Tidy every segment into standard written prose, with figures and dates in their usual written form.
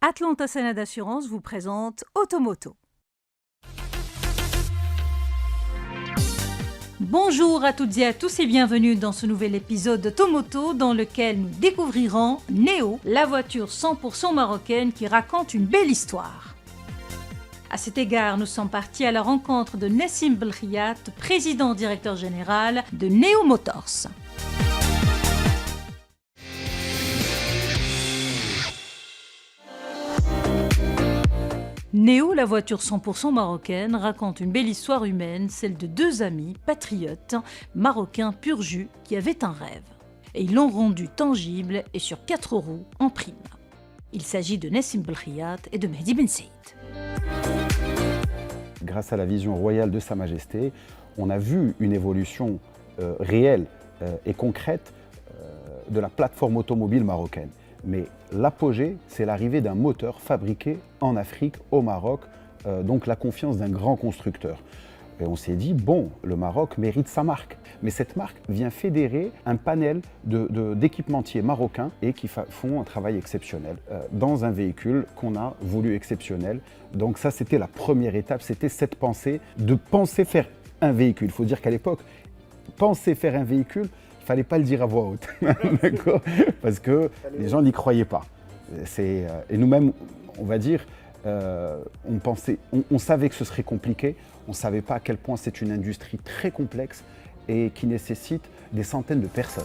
Atlanta Sénat d'Assurance vous présente Automoto. Bonjour à toutes et à tous et bienvenue dans ce nouvel épisode d'Automoto dans lequel nous découvrirons Neo, la voiture 100% marocaine qui raconte une belle histoire. À cet égard, nous sommes partis à la rencontre de Nessim Belkhiat, président-directeur général de Neo Motors. Neo, la voiture 100% marocaine, raconte une belle histoire humaine, celle de deux amis, patriotes, marocains pur jus, qui avaient un rêve. Et ils l'ont rendu tangible et sur 4 roues en prime. Il s'agit de Nessim Belkhiat et de Mehdi Ben Saïd. Grâce à la vision royale de Sa Majesté, on a vu une évolution réelle et concrète de la plateforme automobile marocaine. Mais l'apogée, c'est l'arrivée d'un moteur fabriqué en Afrique, au Maroc, donc la confiance d'un grand constructeur. Et on s'est dit, bon, le Maroc mérite sa marque. Mais cette marque vient fédérer un panel d'équipementiers marocains et qui font un travail exceptionnel dans un véhicule qu'on a voulu exceptionnel. Donc ça, c'était la première étape, c'était cette pensée de penser faire un véhicule. Il faut dire qu'à l'époque, penser faire un véhicule, il ne fallait pas le dire à voix haute, d'accord, parce que les gens n'y croyaient pas. Et nous-mêmes, on va dire, on savait que ce serait compliqué, on ne savait pas à quel point c'est une industrie très complexe et qui nécessite des centaines de personnes.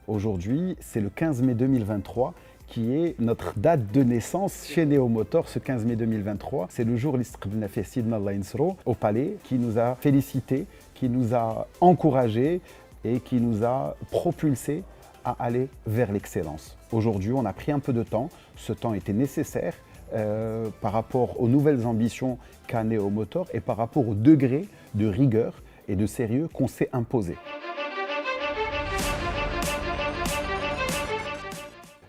Aujourd'hui, c'est le 15 mai 2023 qui est notre date de naissance chez Neo Motors, ce 15 mai 2023. C'est le jour où l'Istiqbalna fait Sidna Allah Insro au Palais, qui nous a félicités, qui nous a encouragés et qui nous a propulsés à aller vers l'excellence. Aujourd'hui, on a pris un peu de temps. Ce temps était nécessaire par rapport aux nouvelles ambitions qu'a Neo Motors et par rapport au degré de rigueur et de sérieux qu'on s'est imposé.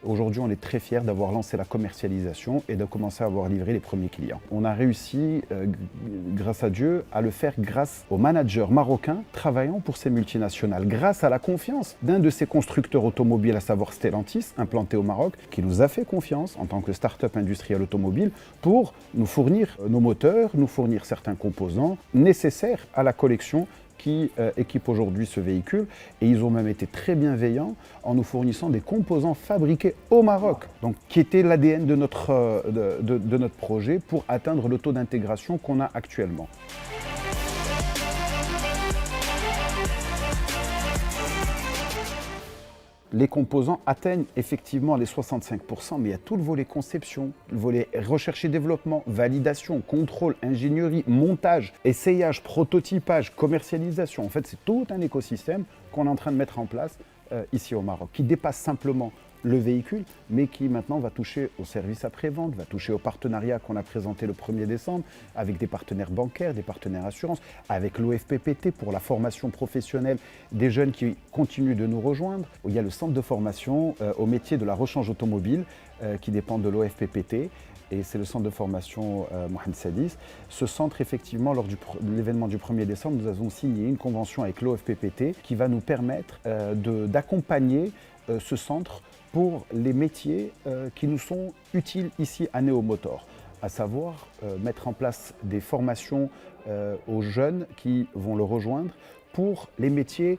Aujourd'hui, on est très fiers d'avoir lancé la commercialisation et de commencer à avoir livré les premiers clients. On a réussi, grâce à Dieu, à le faire grâce aux managers marocains travaillant pour ces multinationales, grâce à la confiance d'un de ces constructeurs automobiles, à savoir Stellantis, implanté au Maroc, qui nous a fait confiance en tant que start-up industrielle automobile pour nous fournir nos moteurs, nous fournir certains composants nécessaires à la collection qui équipe aujourd'hui ce véhicule, et ils ont même été très bienveillants en nous fournissant des composants fabriqués au Maroc, donc qui était l'ADN de notre projet pour atteindre le taux d'intégration qu'on a actuellement. Les composants atteignent effectivement les 65%, mais il y a tout le volet conception, le volet recherche et développement, validation, contrôle, ingénierie, montage, essayage, prototypage, commercialisation. En fait, c'est tout un écosystème qu'on est en train de mettre en place ici au Maroc, qui dépasse simplement le véhicule, mais qui maintenant va toucher au service après-vente, va toucher au partenariat qu'on a présenté le 1er décembre avec des partenaires bancaires, des partenaires assurances, avec l'OFPPT pour la formation professionnelle des jeunes qui continuent de nous rejoindre. Il y a le centre de formation au métier de la rechange automobile qui dépend de l'OFPPT. Et c'est le centre de formation Mohamed Sadis. Ce centre, effectivement, lors de l'événement du 1er décembre, nous avons signé une convention avec l'OFPPT qui va nous permettre d'accompagner ce centre pour les métiers qui nous sont utiles ici à Neo Motors, à savoir mettre en place des formations aux jeunes qui vont le rejoindre pour les métiers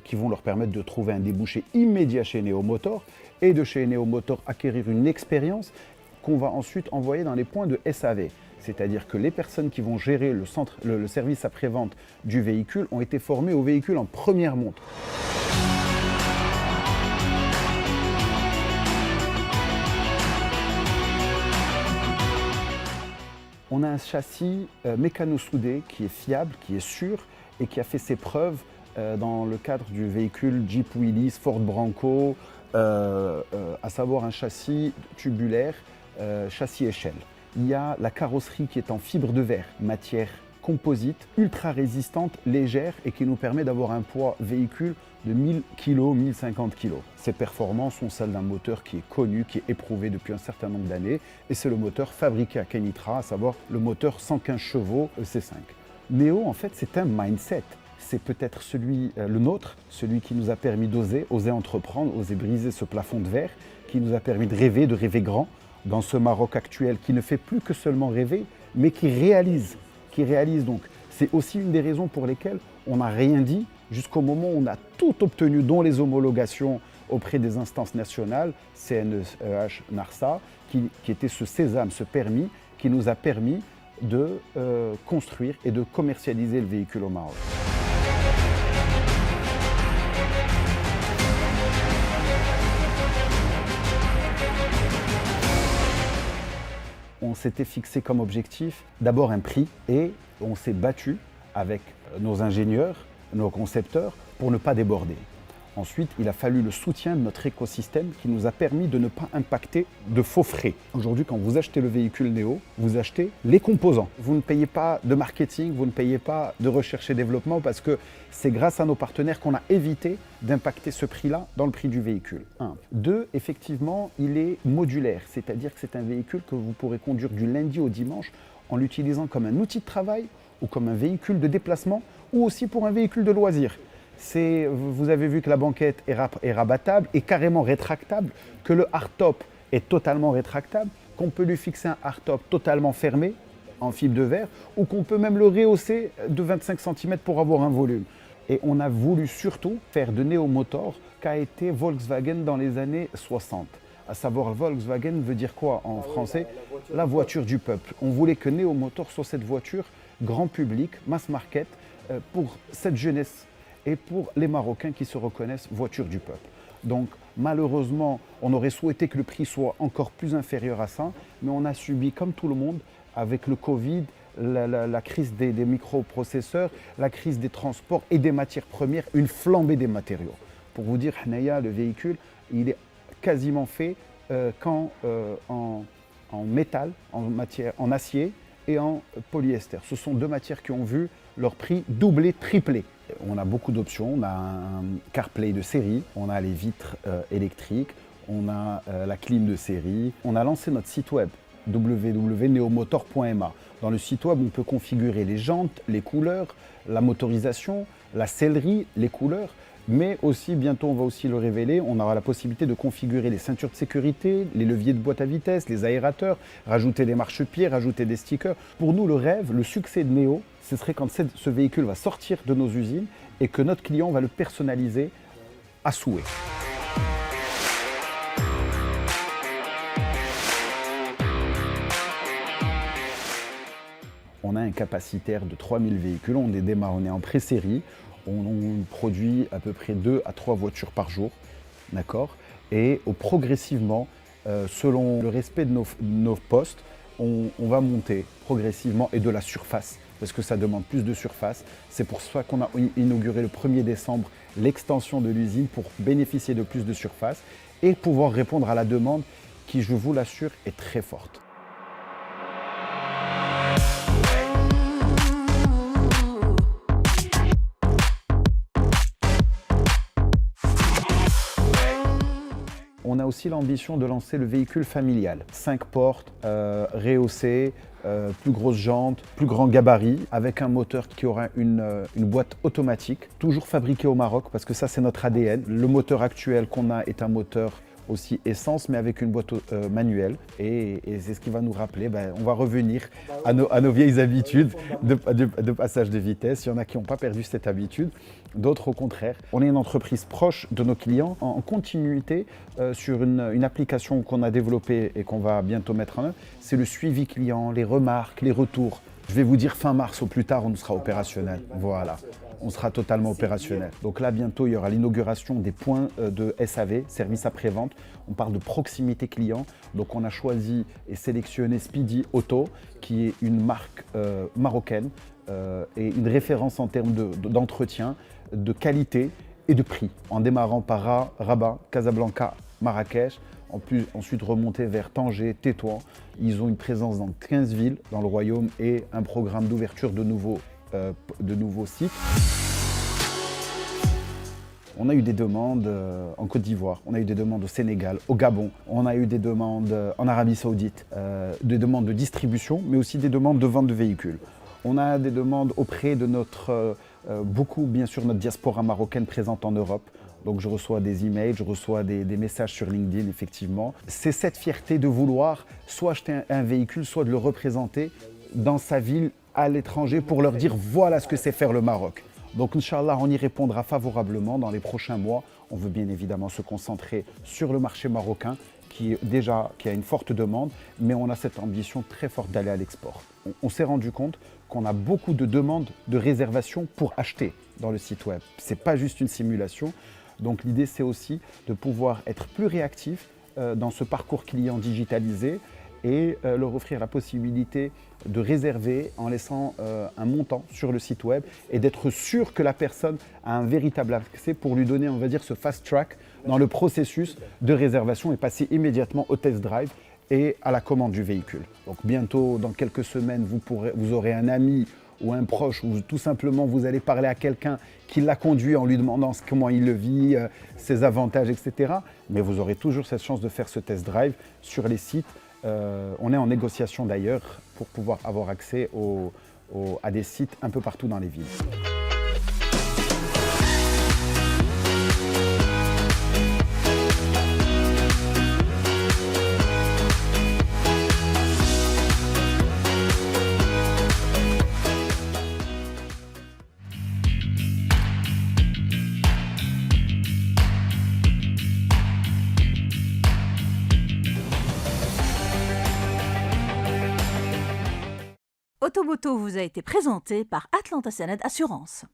qui vont leur permettre de trouver un débouché immédiat chez Neo Motors et de chez Neo Motors acquérir une expérience qu'on va ensuite envoyer dans les points de SAV. C'est-à-dire que les personnes qui vont gérer le service après-vente du véhicule ont été formées au véhicule en première montre. On a un châssis mécano-soudé qui est fiable, qui est sûr et qui a fait ses preuves dans le cadre du véhicule Jeep Willys, Ford Bronco, à savoir un châssis tubulaire, châssis échelle. Il y a la carrosserie qui est en fibre de verre, matière composite, ultra résistante, légère et qui nous permet d'avoir un poids véhicule de 1000 kg, 1050 kg. Ces performances sont celles d'un moteur qui est connu, qui est éprouvé depuis un certain nombre d'années et c'est le moteur fabriqué à Kenitra, à savoir le moteur 115 chevaux EC5. Neo, en fait, c'est un mindset. c'est peut-être le nôtre, celui qui nous a permis oser entreprendre, oser briser ce plafond de verre, qui nous a permis de rêver grand dans ce Maroc actuel qui ne fait plus que seulement rêver, mais qui réalise. Donc, c'est aussi une des raisons pour lesquelles on n'a rien dit jusqu'au moment où on a tout obtenu, dont les homologations auprès des instances nationales, CNEH, NARSA, qui était ce sésame, ce permis, qui nous a permis de construire et de commercialiser le véhicule au Maroc. On s'était fixé comme objectif d'abord un prix et on s'est battu avec nos ingénieurs, nos concepteurs pour ne pas déborder. Ensuite, il a fallu le soutien de notre écosystème qui nous a permis de ne pas impacter de faux frais. Aujourd'hui, quand vous achetez le véhicule Neo, vous achetez les composants. Vous ne payez pas de marketing, vous ne payez pas de recherche et développement parce que c'est grâce à nos partenaires qu'on a évité d'impacter ce prix-là dans le prix du véhicule. 1. 2. Effectivement, il est modulaire, c'est-à-dire que c'est un véhicule que vous pourrez conduire du lundi au dimanche en l'utilisant comme un outil de travail ou comme un véhicule de déplacement ou aussi pour un véhicule de loisir. Vous avez vu que la banquette est rabattable et carrément rétractable, que le hardtop est totalement rétractable, qu'on peut lui fixer un hardtop totalement fermé en fibre de verre ou qu'on peut même le rehausser de 25 cm pour avoir un volume. Et on a voulu surtout faire de Neo Motor qu'a été Volkswagen dans les années 60. À savoir, Volkswagen veut dire quoi en français? La voiture du peuple. On voulait que Neo Motor soit cette voiture grand public, mass market, pour cette jeunesse et pour les Marocains qui se reconnaissent voiture du peuple. Donc malheureusement, on aurait souhaité que le prix soit encore plus inférieur à ça, mais on a subi comme tout le monde, avec le Covid, la crise des microprocesseurs, la crise des transports et des matières premières, une flambée des matériaux. Pour vous dire, Hnaya, le véhicule, il est quasiment fait en métal, en acier et en polyester. Ce sont deux matières qui ont vu leur prix doubler, tripler. On a beaucoup d'options, on a un CarPlay de série, on a les vitres électriques, on a la clim de série. On a lancé notre site web www.neomotor.ma. Dans le site web, on peut configurer les jantes, les couleurs, la motorisation, la sellerie, les couleurs, mais aussi, bientôt on va aussi le révéler, on aura la possibilité de configurer les ceintures de sécurité, les leviers de boîte à vitesse, les aérateurs, rajouter des marchepieds, rajouter des stickers. Pour nous, le rêve, le succès de Neo, ce serait quand ce véhicule va sortir de nos usines et que notre client va le personnaliser à souhait. On a un capacitaire de 3000 véhicules, on est en pré-série. On produit à peu près 2 à 3 voitures par jour, d'accord? Et progressivement, selon le respect de nos postes, on va monter progressivement et de la surface, parce que ça demande plus de surface. C'est pour ça qu'on a inauguré le 1er décembre l'extension de l'usine pour bénéficier de plus de surface et pouvoir répondre à la demande qui, je vous l'assure, est très forte. On a aussi l'ambition de lancer le véhicule familial. 5 portes, rehaussé, plus grosses jantes, plus grand gabarit, avec un moteur qui aura une boîte automatique, toujours fabriqué au Maroc, parce que ça c'est notre ADN. Le moteur actuel qu'on a est un moteur aussi essence, mais avec une boîte manuelle. Et c'est ce qui va nous rappeler, on va revenir à nos vieilles habitudes de passage de vitesse. Il y en a qui n'ont pas perdu cette habitude, d'autres au contraire. On est une entreprise proche de nos clients, en continuité sur une application qu'on a développée et qu'on va bientôt mettre en œuvre. C'est le suivi client, les remarques, les retours. Je vais vous dire fin mars au plus tard, on sera opérationnel. Voilà. On sera totalement opérationnel. Donc là, bientôt, il y aura l'inauguration des points de SAV, service après-vente. On parle de proximité client. Donc on a choisi et sélectionné Speedy Auto, qui est une marque marocaine et une référence en termes d'entretien, de qualité et de prix. En démarrant par Rabat, Casablanca, Marrakech, ensuite remonter vers Tanger, Tétouan. Ils ont une présence dans 15 villes dans le royaume et un programme d'ouverture de nouveaux sites. On a eu des demandes en Côte d'Ivoire, on a eu des demandes au Sénégal, au Gabon, on a eu des demandes en Arabie Saoudite, des demandes de distribution, mais aussi des demandes de vente de véhicules. On a des demandes auprès de notre beaucoup, bien sûr, notre diaspora marocaine présente en Europe. Donc je reçois des emails, je reçois des messages sur LinkedIn, effectivement. C'est cette fierté de vouloir soit acheter un véhicule, soit de le représenter dans sa ville, à l'étranger, pour leur dire voilà ce que c'est faire le Maroc. Donc Inch'Allah, on y répondra favorablement dans les prochains mois. On veut bien évidemment se concentrer sur le marché marocain qui a une forte demande, mais on a cette ambition très forte d'aller à l'export. On s'est rendu compte qu'on a beaucoup de demandes de réservation pour acheter dans le site web. Ce n'est pas juste une simulation. Donc l'idée, c'est aussi de pouvoir être plus réactif dans ce parcours client digitalisé et leur offrir la possibilité de réserver en laissant un montant sur le site web et d'être sûr que la personne a un véritable accès pour lui donner, on va dire, ce fast track dans le processus de réservation et passer immédiatement au test drive et à la commande du véhicule. Donc bientôt, dans quelques semaines, vous aurez un ami ou un proche, ou tout simplement vous allez parler à quelqu'un qui l'a conduit en lui demandant comment il le vit, ses avantages, etc. Mais vous aurez toujours cette chance de faire ce test drive sur les sites. On est en négociation d'ailleurs pour pouvoir avoir accès à des sites un peu partout dans les villes. Automoto vous a été présenté par Atlanta Sened Assurance.